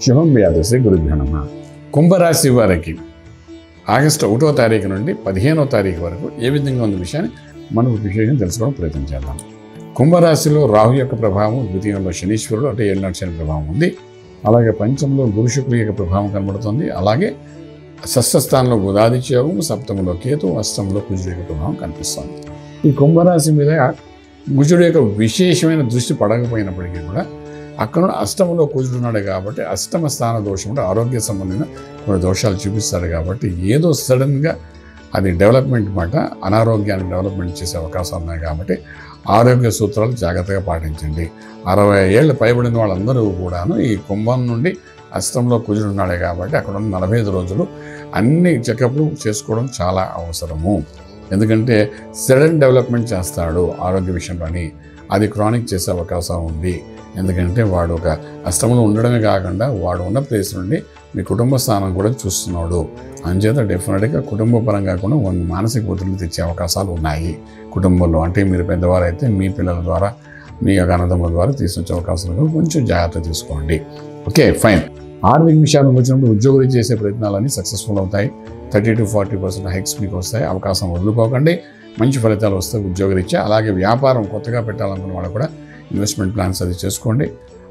శుభం వ్యాధి శ్రీ గురుభ్యో నమః. కుంభరాశి వారికి ఆగస్టు 1వ తారీఖు నుండి 15వ తారీఖు వరకు ఏ విధంగా ఉన్న విషయాన్ని మనం విశేషం తెలుసుకోవడం ప్రయత్నం చేద్దాం. కుంభరాశిలో రాహు యొక్క ప్రభావం, ద్వితీయంలో శనీశ్వరుడు అంటే ఏళ్ళనాటి శని ప్రభావం ఉంది. అలాగే పంచంలో గురు శుక్రుల యొక్క ప్రభావం కనబడుతుంది. అలాగే షష్ఠ స్థానంలో బుధాదిత్య యోగం, సప్తమంలో కేతు, అష్టమంలో కుజుడు యొక్క ప్రభావం కనిపిస్తుంది. ఈ కుంభరాశి మీద కుజుడు యొక్క విశేషమైన దృష్టి పడకపోయినప్పటికీ కూడా అక్కడ అష్టమంలో కుజుడు ఉన్నాడు కాబట్టి అష్టమ స్థాన దోషం అంటే ఆరోగ్య సంబంధమైన కొన్ని దోషాలు చూపిస్తాడు కాబట్టి ఏదో సడన్గా అది డెవలప్మెంట్ మాట అనారోగ్యాన్ని డెవలప్మెంట్ చేసే అవకాశాలు ఉన్నాయి కాబట్టి ఆరోగ్య సూత్రాలు జాగ్రత్తగా పాటించండి. 60 ఏళ్ళు పైబడిన వాళ్ళందరూ కూడాను ఈ కుంభం నుండి అష్టంలో కుజుడు ఉన్నాడు కాబట్టి అక్కడ ఉన్న 45 రోజులు అన్ని చెకప్లు చేసుకోవడం చాలా అవసరము. ఎందుకంటే సడన్ డెవలప్మెంట్ చేస్తాడు ఆరోగ్య విషయంలోని, అది క్రానిక్ చేసే అవకాశం ఉంది. ఎందుకంటే వాడు ఒక అష్టమంలో ఉండడమే కాకుండా వాడు ఉన్న ప్లేస్ నుండి మీ కుటుంబ స్థానం కూడా చూస్తున్నాడు. అంచేత డెఫినెట్గా కుటుంబ పరంగా కూడా మానసిక ఒత్తిడిని తెచ్చే అవకాశాలు ఉన్నాయి కుటుంబంలో. అంటే మీరు పెద్దవారు అయితే మీ పిల్లల ద్వారా, మీ యొక్క అన్నదమ్ముల ద్వారా తీసుకొచ్చే అవకాశాలు కొంచెం జాగ్రత్త తీసుకోండి. Okay, fine. ఆర్థిక విషయాలకు వచ్చినప్పుడు ఉద్యోగులు చేసే ప్రయత్నాలన్నీ సక్సెస్ఫుల్ అవుతాయి. 30 to 40% హైక్స్ మీకు వస్తాయి. అవకాశం వదులుకోకండి, మంచి ఫలితాలు వస్తాయి ఉద్యోగరీత్యా. అలాగే వ్యాపారం కొత్తగా పెట్టాలనుకున్న వాళ్ళు కూడా ఇన్వెస్ట్మెంట్ ప్లాన్స్ అది చేసుకోండి,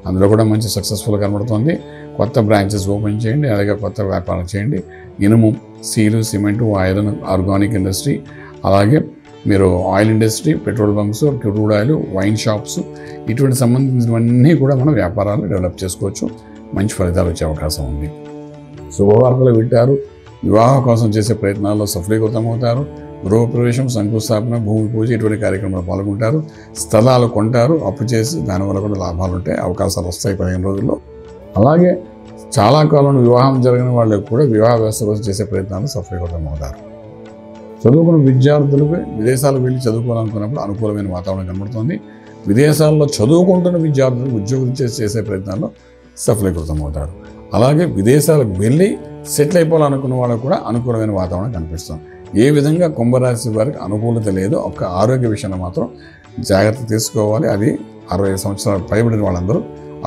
అందులో కూడా మంచి సక్సెస్ఫుల్ కనబడుతుంది. కొత్త బ్రాంచెస్ ఓపెన్ చేయండి, అలాగే కొత్త వ్యాపారం చేయండి. ఇనుము, steel, cement, iron, organic industry, అలాగే మీరు oil industry, petrol bunks, crude oil, wine shops, ఇటువంటి సంబంధించినవన్నీ కూడా మనం వ్యాపారాలు డెవలప్ చేసుకోవచ్చు. మంచి ఫలితాలు వచ్చే అవకాశం ఉంది. శుభవార్తలు వింటారు, వివాహం కోసం చేసే ప్రయత్నాల్లో సఫలీకృతమవుతారు. గృహప్రవేశం, శంకుస్థాపన, భూమి పూజ ఇటువంటి కార్యక్రమాలు పాల్గొంటారు. స్థలాలు కొంటారు, అప్పు చేసి దానివల్ల కూడా లాభాలు ఉంటాయి, అవకాశాలు వస్తాయి 15 రోజుల్లో. అలాగే చాలా కాలంలో వివాహం జరిగిన వాళ్ళకి కూడా వివాహ వ్యవస్థ కోసం చేసే ప్రయత్నాలు సఫలీకృతమవుతారు. చదువుకున్న విద్యార్థులకు విదేశాలకు వెళ్ళి చదువుకోవాలనుకున్నప్పుడు అనుకూలమైన వాతావరణం కనబడుతుంది. విదేశాల్లో చదువుకుంటున్న విద్యార్థులకు ఉద్యోగం చేసే ప్రయత్నాల్లో సఫలీకృతమవుతారు. అలాగే విదేశాలకు వెళ్ళి సెటిల్ అయిపోవాలనుకున్న వాళ్ళకు కూడా అనుకూలమైన వాతావరణం కనిపిస్తుంది. ఏ విధంగా కుంభరాశి వారికి అనుకూలత లేదో ఒక్క ఆరోగ్య విషయంలో మాత్రం జాగ్రత్త తీసుకోవాలి. అది 60 సంవత్సరాలు పైబడిన వాళ్ళందరూ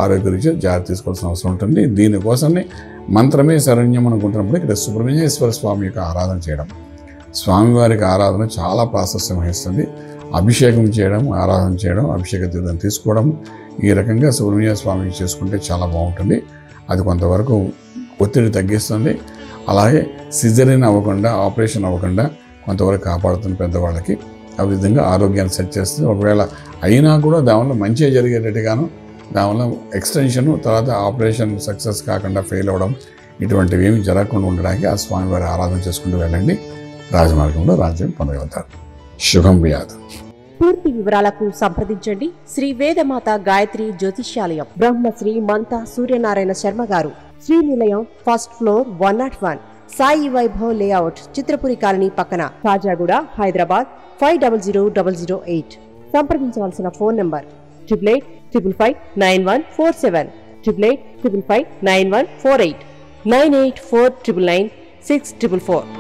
ఆరోగ్య రీత్యా జాగ్రత్త తీసుకోవాల్సిన అవసరం ఉంటుంది. దీనికోసమే మంత్రమే శరణ్యం అనుకుంటున్నప్పుడు ఇక్కడ సుబ్రహ్మణ్యేశ్వర స్వామి యొక్క ఆరాధన చేయడం, స్వామివారికి ఆరాధన చాలా ప్రాశస్త్యం వహిస్తుంది. అభిషేకం చేయడం, ఆరాధన చేయడం, అభిషేక తీర్థం తీసుకోవడం, ఈ రకంగా సుబ్రహ్మణ్య స్వామికి చేసుకుంటే చాలా బాగుంటుంది. అది కొంతవరకు ఒత్తిడి తగ్గిస్తుంది. అలాగే సిజరీన్ అవ్వకుండా, ఆపరేషన్ అవ్వకుండా కొంతవరకు కాపాడుతున్న పెద్దవాళ్ళకి ఆ విధంగా ఆరోగ్యాన్ని సెట్ చేస్తుంది. ఒకవేళ అయినా కూడా దానివల్ల మంచిగా జరిగేటట్టుగాను, దానివల్ల ఎక్స్టెన్షను, తర్వాత ఆపరేషన్ సక్సెస్ కాకుండా ఫెయిల్ అవ్వడం ఇటువంటివి ఏమి జరగకుండా ఉండడానికి ఆ స్వామివారి ఆరాధన చేసుకుంటూ వెళ్ళండి. రాజమార్గంలో రాజ్యం పొందగలుగుతారు. శుభం వ్యాధి. పూర్తి వివరాలకు సంప్రదించండి శ్రీ వేదమాత గాయత్రి జ్యోతిష్యాలయం, Brahmasri మంతా Suryanarayana Sharma garu, Srinilayam, first floor, 101, Sai Vaibhav layout, Chitrapuri colony పక్కన, కాజాగూడ, హైదరాబాద్ 500008. సంప్రదించవలసిన ఫోన్ నంబర్ 8855559147, 8855559148, 9849996644.